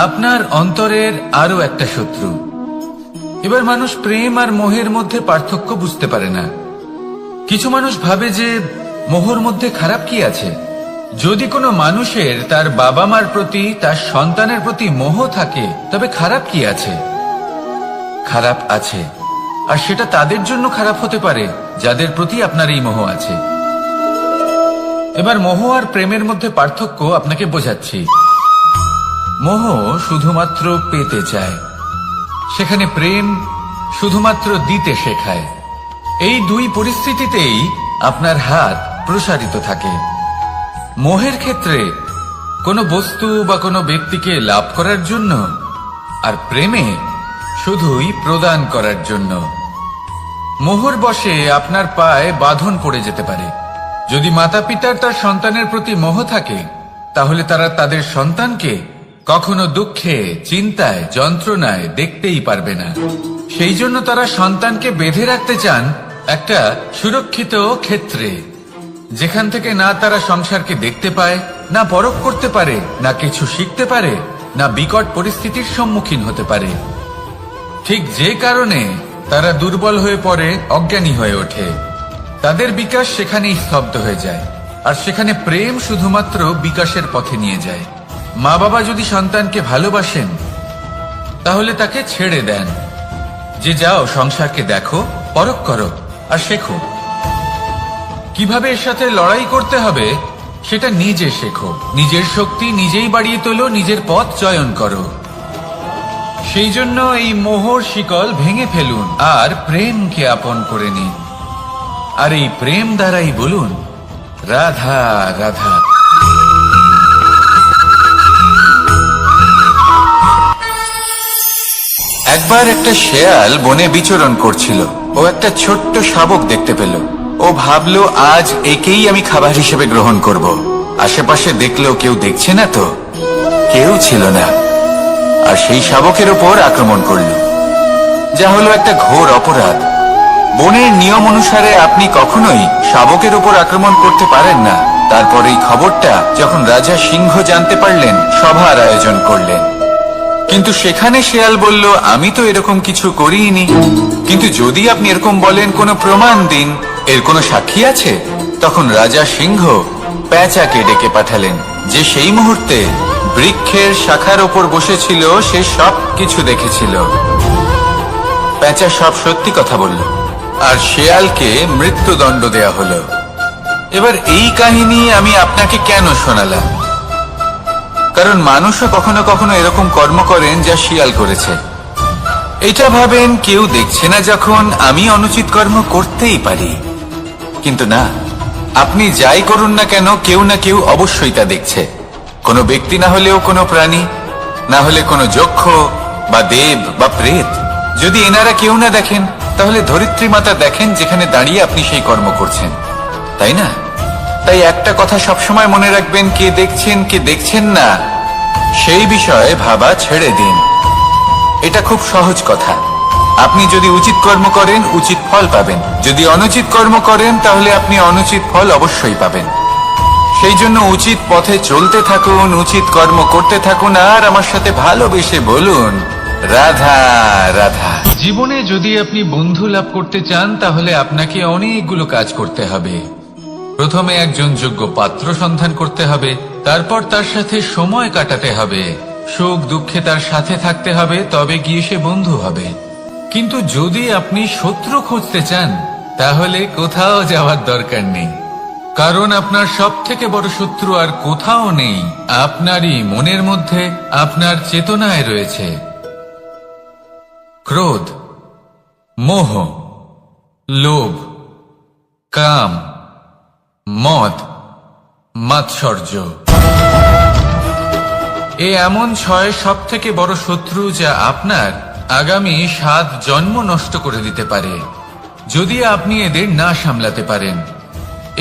[SPEAKER 1] আপনার অন্তরের আরো একটা শত্রু। এবার মানুষ প্রেম আর মোহের মধ্যে পার্থক্য বুঝতে পারে না। কিছু মানুষ ভাবে যে মোহর মধ্যে খারাপ কি আছে। যদি কোনো মানুষের তার বাবা মার প্রতি, তার সন্তানের প্রতি মোহ থাকে তবে খারাপ কি আছে? খারাপ আছে, আর সেটা তাদের জন্য খারাপ হতে পারে যাদের প্রতি আপনার এই মোহ আছে। এবার মোহ আর প্রেমের মধ্যে পার্থক্য আপনাকে বোঝাচ্ছি। মোহ শুধুমাত্র পেতে চায়, সেখানে প্রেম শুধুমাত্র দিতে শেখায়। এই দুই পরিস্থিতিতেই আপনার হাত প্রসারিত থাকে। মোহের ক্ষেত্রে কোনো বস্তু বা কোনো ব্যক্তিকে লাভ করার জন্য, আর প্রেমে শুধুই প্রদান করার জন্য। মোহর বশে আপনার পায়ে বাঁধন পড়ে যেতে পারে। যদি মাতা পিতার তার সন্তানের প্রতি মোহ থাকে তাহলে তারা তাদের সন্তানকে কখনো দুঃখে, চিন্তায়, যন্ত্রণায় দেখতেই পারবে না। সেই জন্য তারা সন্তানকে বেঁধে রাখতে চান একটা সুরক্ষিত ক্ষেত্রে, যেখান থেকে না তারা সংসারকে দেখতে পায়, না পরখ করতে পারে, না কিছু শিখতে পারে, না বিকট পরিস্থিতির সম্মুখীন হতে পারে। ঠিক যে কারণে তারা দুর্বল হয়ে পড়ে, অজ্ঞানী হয়ে ওঠে। তাদের বিকাশ সেখানেই স্তব্ধ হয়ে যায়, আর সেখানে প্রেম শুধুমাত্র বিকাশের পথে নিয়ে যায়। মা বাবা যদি সন্তানকে ভালোবাসেন তাহলে তাকে ছেড়ে দেন যে যাও সংসারকে দেখো, পরখ করো আর শেখো। কিভাবে এর সাথে লড়াই করতে হবে সেটা নিজে শেখো। নিজের শক্তি নিজেই বাড়িয়ে তোলো, নিজের পথ চয়ন করো। সেই জন্য এই মোহর শিকল ভেঙে ফেলুন আর প্রেমকে আপন করে নিন। আর এই প্রেম দ্বারাই বলুন রাধা রাধা। একবার একটা শেয়াল বনে বিচরণ করছিল। ও একটা ছোট্ট শাবক দেখতে পেল। ও ভাবলো আজ একেই আমি খাবার হিসেবে গ্রহণ করব। আশেপাশে দেখলো কেউ দেখছে না তো, কেউ ছিল না, আর সেই শাবকের ওপর আক্রমণ করলো। যা হলো একটা ঘোর অপরাধ। বনের নিয়ম অনুসারে আপনি কখনোই শাবকের উপর আক্রমণ করতে পারেন না। তারপর এই খবরটা যখন রাজা সিংহ জানতে পারলেন, সভার আয়োজন করলেন। কিন্তু সেখানে শেয়াল বলল, আমি তো এরকম কিছু করিনি। কিন্তু যদি আপনি এরকম বলেন, কোনো প্রমাণ দিন, এর কোনো সাক্ষী আছে? তখন রাজা সিংহ পেঁচাকে ডেকে পাঠালেন, যে সেই মুহূর্তে বৃক্ষের শাখার ওপর বসেছিল। সে সব কিছু দেখেছিল। পেঁচা সব সত্যি কথা বলল, আর শেয়ালকে মৃত্যুদণ্ড দেয়া হলো। এবার এই কাহিনী আমি আপনাকে কেন শোনালাম? কারণ মানুষও কখনো কখনো এরকম কর্ম করেন যা শিয়াল করেছে। এটা ভাবেন কেউ দেখছে না, যখন আমি অনুচিত কর্ম করতেই পারি। কিন্তু না, আপনি যাই করুন না কেন, কেউ না কেউ অবশ্যই তা দেখছে। কোনো ব্যক্তি না হলেও কোনো প্রাণী, না হলে কোনো যক্ষ বা দেব বা প্রেত। যদি এনারা কেউ না দেখেন, তাহলে ধরিত্রী মাতা দেখেন, যেখানে দাঁড়িয়ে আপনি সেই কর্ম করছেন, তাই না? তাই একটা কথা সবসময় মনে রাখবেন, কে দেখছেন কে দেখছেন না সেই বিষয়ে ভাবা ছেড়ে দিন। এটা খুব সহজ কথা। আপনি যদি উচিত কর্ম করেন, উচিত ফল পাবেন। যদি অনুচিত কর্ম করেন, তাহলে আপনি অনুচিত ফল অবশ্যই পাবেন। সেই জন্য উচিত পথে চলতে থাকুন, উচিত কর্ম করতে থাকুন, আর আমার সাথে ভালোবেসে বলুন, রাধা রাধা। জীবনে যদি আপনি বন্ধু লাভ করতে চান, তাহলে আপনাকে অনেকগুলো কাজ করতে হবে। প্রথমে একজন যোগ্য পাত্র সন্ধান করতে হবে, তারপর তার সাথে সময় কাটাতে হবে, সুখ দুঃখে তার সাথে থাকতে হবে, তবে গিয়ে সে বন্ধু হবে। কিন্তু যদি আপনি শত্রু খুঁজতে চান, তাহলে কোথাও যাওয়ার দরকার নেই। কারণ আপনার সব থেকে বড় শত্রু আর কোথাও নেই, আপনারই মনের মধ্যে, আপনার চেতনায় রয়েছে। ক্রোধ, মোহ, লোভ, কাম, মদ, মাৎসর্য। এ এমন 6 সব থেকে বড় শত্রু, যা আপনার আগামী 7 জন্ম নষ্ট করে দিতে পারে, যদি আপনি এদের না সামলাতে পারেন।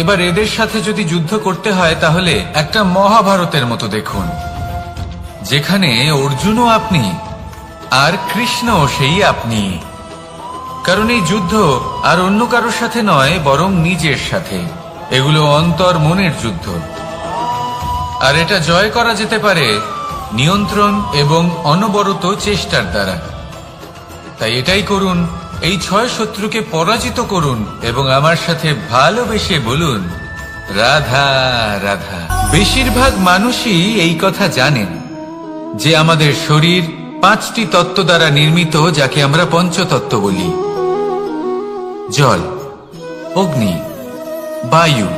[SPEAKER 1] এবার এদের সাথে যদি যুদ্ধ করতে হয়, তাহলে একটা মহাভারতের মতো দেখুন, যেখানে অর্জুনও আপনি আর কৃষ্ণও সেই আপনি। কারণ এই যুদ্ধ আর অন্য কারোর সাথে নয়, বরং নিজের সাথে। এগুলো অন্তর মনের যুদ্ধ, আর এটা জয় করা যেতে পারে নিয়ন্ত্রণ এবং অনবরত চেষ্টার দ্বারা। তাই এটাই করুন, এই 6 শত্রুকে পরাজিত করুন এবং আমার সাথে ভালোবেসে বলুন, রাধা রাধা। বেশিরভাগ মানুষই এই কথা জানেন যে আমাদের শরীর 5টি তত্ত্ব দ্বারা নির্মিত, যাকে আমরা পঞ্চতত্ত্ব বলি: জল, অগ্নি, বায়ু,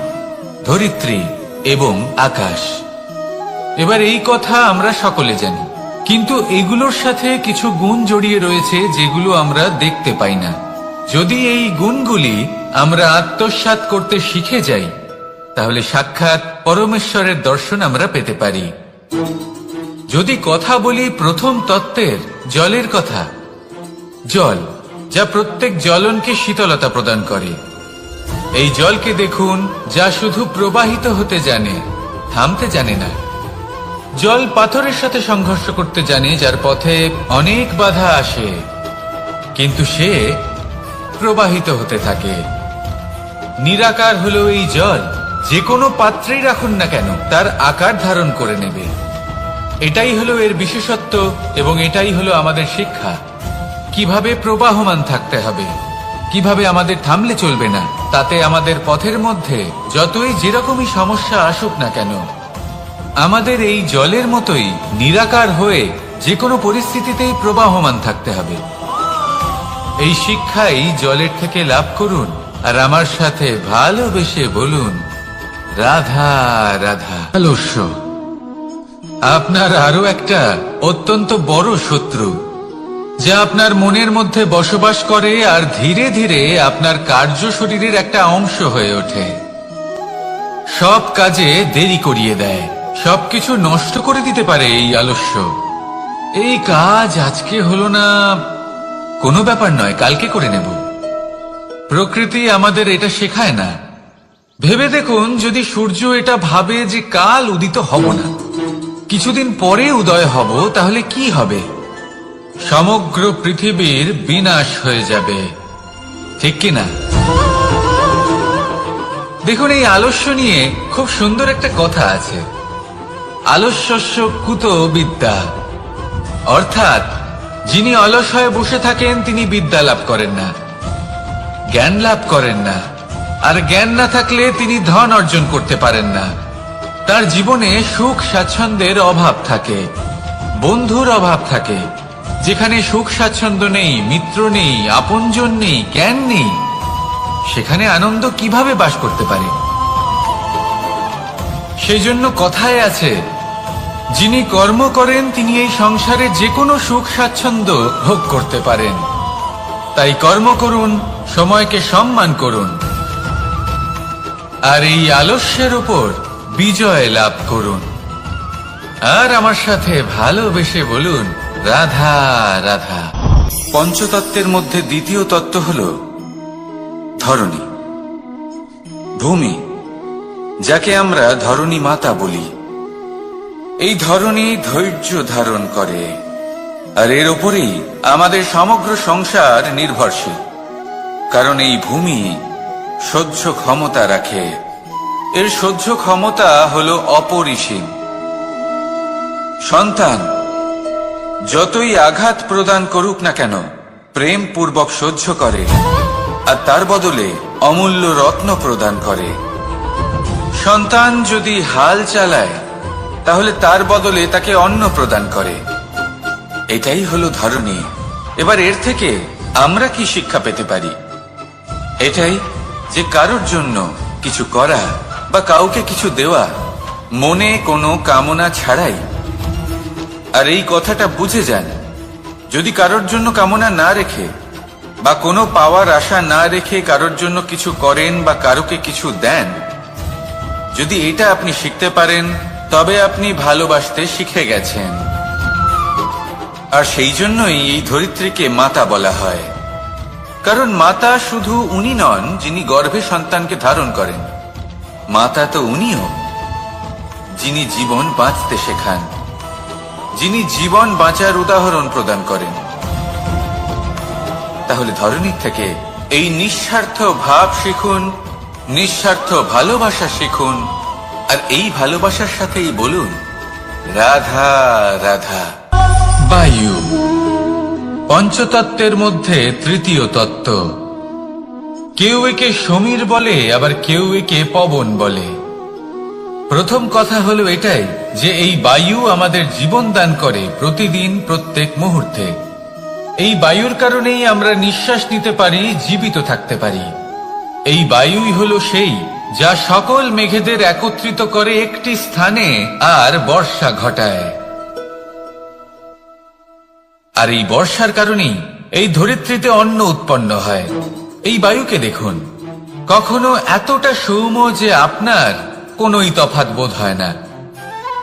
[SPEAKER 1] ধরিত্রী এবং আকাশ। এবার এই কথা আমরা সকলে জানি, কিন্তু এগুলোর সাথে কিছু গুণ জড়িয়ে রয়েছে, যেগুলো আমরা দেখতে পাই না। যদি এই গুণগুলি আমরা আত্মসাৎ করতে শিখে যাই, তাহলে সাক্ষাৎ পরমেশ্বরের দর্শন আমরা পেতে পারি। যদি কথা বলি প্রথম তত্ত্বের, জলের কথা, জল যা প্রত্যেক জ্বলনকে শীতলতা প্রদান করে। এই জলকে দেখুন, যা শুধু প্রবাহিত হতে জানে, থামতে জানে না। জল পাথরের সাথে সংঘর্ষ করতে জানে, যার পথে অনেক বাধা আসে, কিন্তু সে প্রবাহিত হতে থাকে। নিরাকার হলো এই জল, যে কোনো পাত্রেই রাখুন না কেন, তার আকার ধারণ করে নেবে। এটাই হলো এর বিশেষত্ব, এবং এটাই হলো আমাদের শিক্ষা। কিভাবে প্রবাহমান থাকতে হবে, কিভাবে আমাদের থামলে চলবে না, তাতে আমাদের পথের মধ্যে যতই যেরকমই সমস্যা আসুক না কেন, আমাদের এই জলের মতোই নিরাকার হয়ে যে কোনো পরিস্থিতিতেই প্রবাহমান থাকতে হবে। এই শিক্ষাই জলের থেকে লাভ করুন, আর আমার সাথে ভালোবেসে বলুন, রাধা রাধা। আলস্য আপনার আরো একটা অত্যন্ত বড় শত্রু, যা আপনার মনের মধ্যে বসবাস করে আর ধীরে ধীরে আপনার কার্য শরীরের একটা অংশ হয়ে ওঠে। সব কাজে দেরি করিয়ে দেয়, সবকিছু নষ্ট করে দিতে পারে এই আলস্য। এই কাজ আজকে হলো না, কোনো ব্যাপার নয়, কালকে করে নেব। প্রকৃতি আমাদের এটা শেখায় না। ভেবে দেখুন, যদি সূর্য এটা ভাবে যে কাল উদিত হব না, কিছুদিন পরে উদয় হব, তাহলে কি হবে? সমগ্র পৃথিবীর বিনাশ হয়ে যাবে, ঠিক কিনা? দেখুন, এই আলস্য নিয়ে খুব সুন্দর একটা কথা আছে, আলস্যস্য কুত বিদ্যা। অর্থাৎ যিনি অলস হয়ে বসে থাকেন তিনি বিদ্যা লাভ করেন না, জ্ঞান লাভ করেন না, আর জ্ঞান না থাকলে তিনি ধন অর্জন করতে পারেন না। তার জীবনে সুখ স্বাচ্ছন্দ্যের অভাব থাকে, বন্ধুর অভাব থাকে। যেখানে সুখ স্বাচ্ছন্দ্য নেই, মিত্র নেই, আপনজন নেই, জ্ঞান নেই, সেখানে আনন্দ কিভাবে বাস করতে পারে? সেই জন্য কথায় আছে, যিনি কর্ম করেন তিনি এই সংসারে যে কোনো সুখ স্বাচ্ছন্দ্য ভোগ করতে পারেন। তাই কর্ম করুন, সময়কে সম্মান করুন, আর এই আলস্যের উপর বিজয় লাভ করুন। আর আমার সাথে ভালোবেসে বলুন, রাধা রাধা। পঞ্চতত্ত্বের মধ্যে দ্বিতীয় তত্ত্ব হল ধরণী, ভূমি, যাকে আমরা ধরণী মাতা বলি। এই ধরণী ধৈর্য ধারণ করে, আর এর উপরেই আমাদের সমগ্র সংসার নির্ভরশীল। কারণ এই ভূমি সহ্য ক্ষমতা রাখে, এর সহ্য ক্ষমতা হল অপরিসীম। সন্তান যতই আঘাত প্রদান করুক না কেন, প্রেম পূর্বক সহ্য করে, আর তার বদলে অমূল্য রত্ন প্রদান করে। সন্তান যদি হাল চালায়, তাহলে তার বদলে তাকে অন্ন প্রদান করে। এটাই হলো ধরণী। এবার এর থেকে আমরা কি শিক্ষা পেতে পারি? এটাই যে কারোর জন্য কিছু করা বা কাউকে কিছু দেওয়া মনে কোনো কামনা ছাড়াই। আর এই কথাটা বুঝে যান, যদি কারোর জন্য কামনা না রেখে বা কোনো পাওয়ার আশা না রেখে কারোর জন্য কিছু করেন বা কারোকে কিছু দেন, যদি এটা আপনি শিখতে পারেন, তবে আপনি ভালোবাসতে শিখে গেছেন। আর সেই জন্যই এই ধরিত্রীকে মাতা বলা হয়। কারণ মাতা শুধু উনি নন যিনি গর্ভে সন্তানকে ধারণ করেন, মাতা তো উনিও যিনি জীবন বাঁচতে শেখান, যিনি জীবন বাঁচার উদাহরণ প্রদান করেন। তাহলে ধরণীর থেকে এই নিঃস্বার্থ ভাব শিখুন, নিঃস্বার্থ ভালোবাসা শিখুন, আর এই ভালোবাসার সাথেই বলুন, রাধা রাধা। বায়ু পঞ্চতত্ত্বের মধ্যে তৃতীয় তত্ত্ব। কেউ একে সমীর বলে, আবার কেউ একে পবন বলে। প্রথম কথা হলো এটাই যে এই বায়ু আমাদের জীবন দান করে প্রতিদিন, প্রত্যেক মুহূর্তে। এই বায়ুর কারণেই আমরা নিঃশ্বাস নিতে পারি, জীবিত থাকতে পারি। এই বায়ুই হলো সেই যা সকল মেঘেদের একত্রিত করে একটি স্থানে আর বর্ষা ঘটায়। আর এই বর্ষার কারণেই এই ধরিত্রীতে অন্ন উৎপন্ন হয়। এই বায়ুকে দেখুন, কখনো এতটা সৌম্য যে আপনার কোনোই তফাৎ বোধ হয় না,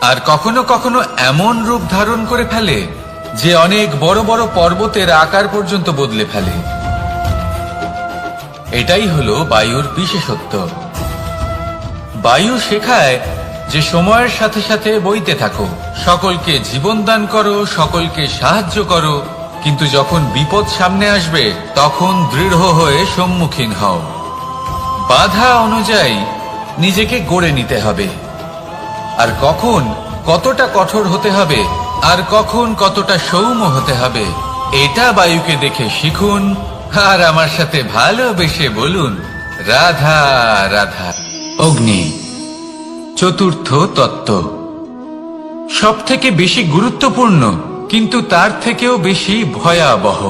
[SPEAKER 1] আর কখনো কখনো এমন রূপ ধারণ করে ফেলে যে অনেক বড় বড় পর্বতের আকার পর্যন্ত বদলে ফেলে। এটাই হলো বায়ুর বিশেষত্ব। বায়ু শেখায় যে সময়ের সাথে সাথে বইতে থাকো, সকলকে জীবন দান করো, সকলকে সাহায্য করো, কিন্তু যখন বিপদ সামনে আসবে তখন দৃঢ় হয়ে সম্মুখীন হও। বাধা অনুযায়ী নিজেকে গড়ে নিতে হবে, আর কখন কতটা কঠোর হতে হবে আর কখন কতটা সৌম্য হতে হবে, এটা বায়ুকে দেখে শিখুন। আর আমার সাথে ভালোবেসে বলুন, রাধা রাধা। অগ্নি চতুর্থ তত্ত্ব, সব থেকে বেশি গুরুত্বপূর্ণ কিন্তু তার থেকেও বেশি ভয়াবহ।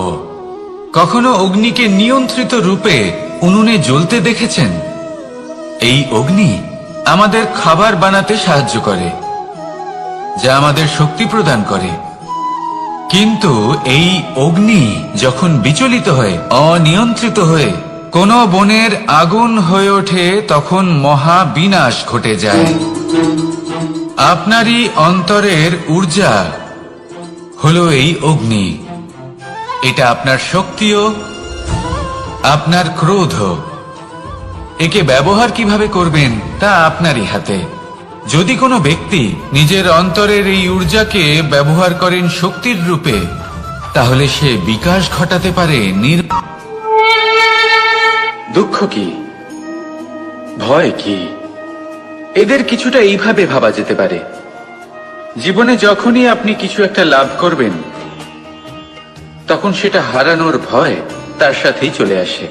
[SPEAKER 1] কখনো অগ্নিকে নিয়ন্ত্রিত রূপে উনুনে জ্বলতে দেখেছেন? এই অগ্নি আমাদের খাবার বানাতে সাহায্য করে, যা আমাদের শক্তি প্রদান করে। কিন্তু এই অগ্নি যখন বিচলিত হয়ে, অনিয়ন্ত্রিত হয়ে কোন বনের আগুন হয়ে ওঠে, তখন মহা বিনাশ ঘটে যায়। আপনারই অন্তরের ঊর্জা হলো এই অগ্নি। এটা আপনার শক্তিও, আপনার ক্রোধ। একে ব্যবহার কিভাবে করবেন তা আপনারই হাতে। যদি কোনো ব্যক্তি নিজের অন্তরের এই ঊর্জাকে ব্যবহার করেন শক্তির রূপে, তাহলে সে বিকাশ ঘটাতে পারে দুঃখ কি, ভয় কি, এদের কিছুটা এইভাবে ভাবা যেতে পারে। জীবনে যখনই আপনি কিছু একটা লাভ করবেন, তখন সেটা হারানোর ভয় তার সাথেই চলে আসে।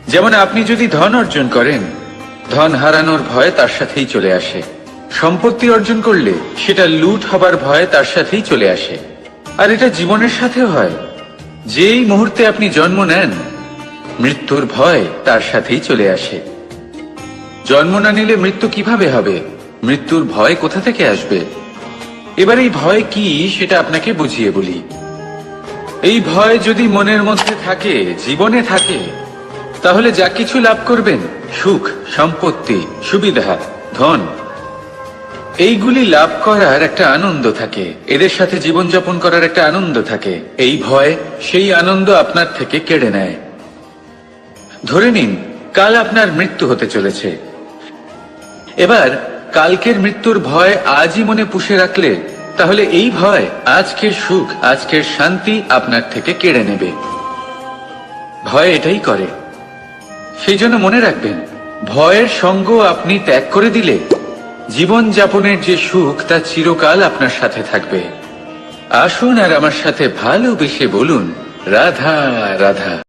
[SPEAKER 1] যেমন আপনি যদি ধন অর্জন করেন, ধন হারানোর ভয় তার সাথেই চলে আসে। সম্পত্তি অর্জন করলে সেটা লুট হবার ভয় তার সাথেই চলে আসে। আর এটা জীবনের সাথেও হয়। যেই মুহূর্তে আপনি জন্ম নেন, মৃত্যুর ভয় তার সাথেই চলে আসে। জন্ম না নিলে মৃত্যু কিভাবে হবে? মৃত্যুর ভয় কোথা থেকে আসবে? এবার এই ভয় কি সেটা আপনাকে বুঝিয়ে বলি। এই ভয় যদি মনের মধ্যে থাকে, জীবনে থাকে, তাহলে যা কিছু লাভ করবেন, সুখ, সম্পত্তি, সুবিধা, ধন, এইগুলি লাভ করার একটা আনন্দ থাকে, এদের সাথে জীবনযাপন করার একটা আনন্দ থাকে। এই ভয় সেই আনন্দ আপনার থেকে কেড়ে নেয়। ধরে নিন কাল আপনার মৃত্যু হতে চলেছে। এবার কালকের মৃত্যুর ভয় আজই মনে পুষে রাখলে, তাহলে এই ভয় আজকের সুখ, আজকের শান্তি আপনার থেকে কেড়ে নেবে। ভয় এটাই করে। সেই জন্য মনে রাখবেন, ভয়ের সঙ্গ আপনি ত্যাগ করে দিলে জীবন যাপনের যে সুখ তা চিরকাল আপনার সাথে থাকবে। আসুন আর আমার সাথে ভালোবেসে বলুন, রাধা রাধা।